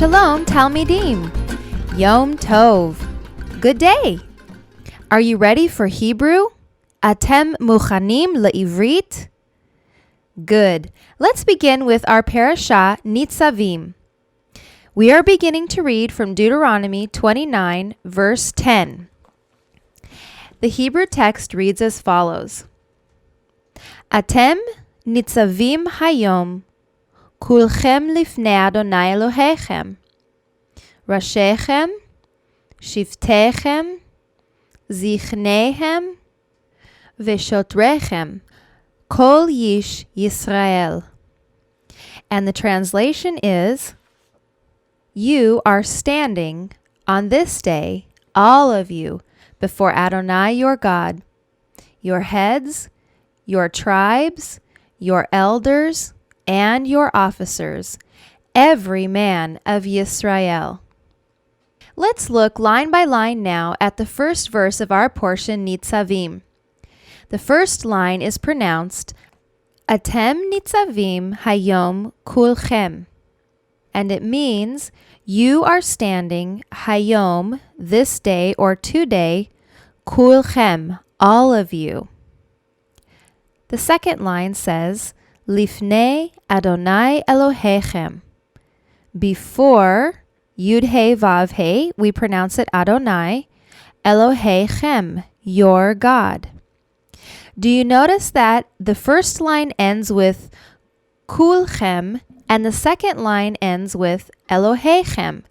Shalom Talmidim. Yom Tov. Good day. Are you ready for Hebrew? Atem muchanim le'ivrit? Good. Let's begin with our parashah Nitzavim. We are beginning to read from Deuteronomy 29, verse 10. The Hebrew text reads as follows. Atem nitzavim hayom kulchem lifnei Adonai Elohechem rashechem shiftechem zichnehem veshotrechem kol yish Yisrael. And the translation is, you are standing on this day, all of you, before Adonai your God, your heads, your tribes, your elders, and your officers, every man of Yisrael. Let's look line by line now at the first verse of our portion, Nitzavim. The first line is pronounced, Atem nitzavim hayom kulchem. And it means, you are standing, hayom, this day or today, kulchem, all of you. The second line says, Lifnei Adonai Elohechem. Before Yud He Vav He, we pronounce it Adonai, Elohechem, your God. Do you notice that the first line ends with kulchem and the second line ends with Elohechem?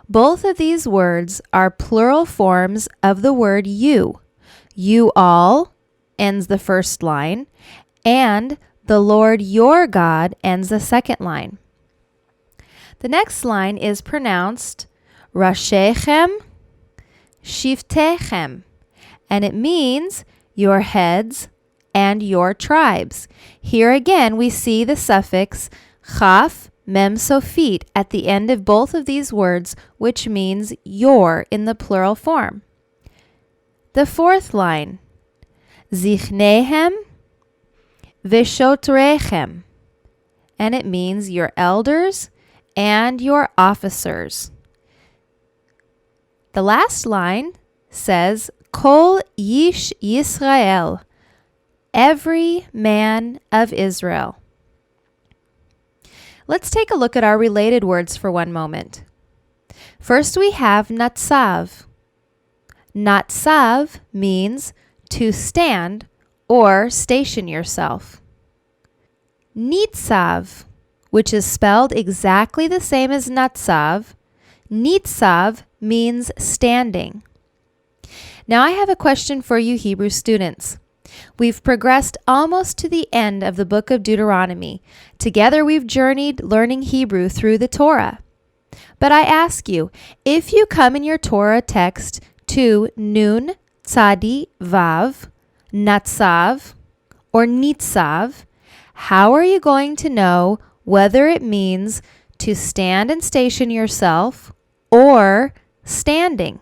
Both of these words are plural forms of the word you. You all ends the first line, and the Lord your God ends the second line. The next line is pronounced Rashechem Shiftechem, and it means your heads and your tribes. Here again we see the suffix chaf mem sofit at the end of both of these words, which means your in the plural form. The fourth line, zichnehem veshotrechem, and it means your elders and your officers. The last line says kol yish Yisrael, every man of Israel. Let's take a look at our related words for one moment. First we have Natzav. Natzav means to stand or station yourself. Nitzav, which is spelled exactly the same as Natzav, Nitzav means standing. Now I have a question for you Hebrew students. We've progressed almost to the end of the book of Deuteronomy. Together we've journeyed learning Hebrew through the Torah. But I ask you, if you come in your Torah text to Nun, Tzadi, Vav, Natzav, or Nitzav, how are you going to know whether it means to stand and station yourself or standing?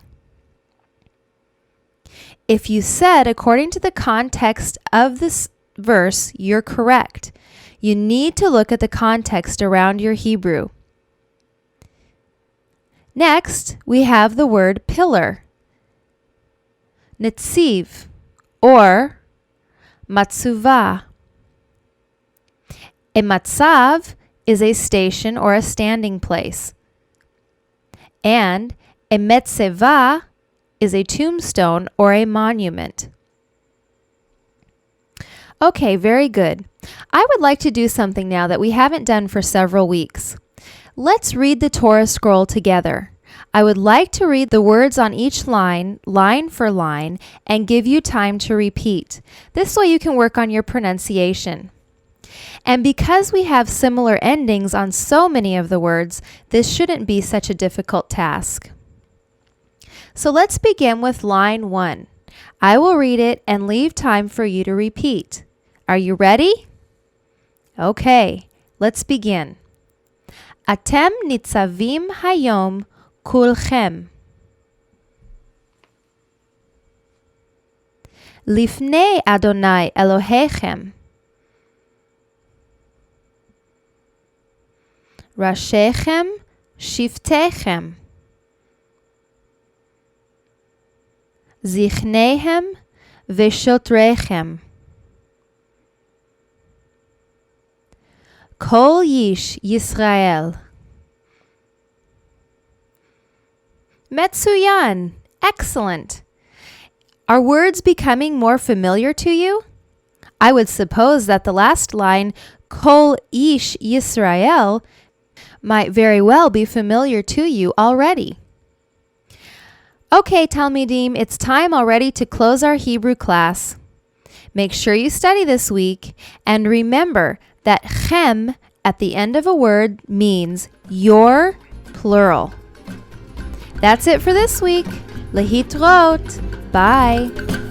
If you said, according to the context of this verse, you're correct. You need to look at the context around your Hebrew. Next, we have the word pillar, Netziv, or Matzuvah. A matzav is a station or a standing place, and a metzevah is a tombstone or a monument. Okay, very good. I would like to do something now that we haven't done for several weeks. Let's read the Torah scroll together. I would like to read the words on each line, line for line, and give you time to repeat. This way you can work on your pronunciation. And because we have similar endings on so many of the words, this shouldn't be such a difficult task. So let's begin with line 1. I will read it and leave time for you to repeat. Are you ready? Okay, let's begin. Atem nitzavim hayom kulchem. Lifnei Adonai Elohechem. Rashechem שפטיכם. זקניהם ושוטריכם. כל איש ישראל. מצוין. Excellent. Are words becoming more familiar to you? I would suppose that the last line, Kol Ish Yisrael, might very well be familiar to you already. Okay, Talmidim, it's time already to close our Hebrew class. Make sure you study this week, and remember that chem at the end of a word means your, plural. That's it for this week. Lehitrot. Bye.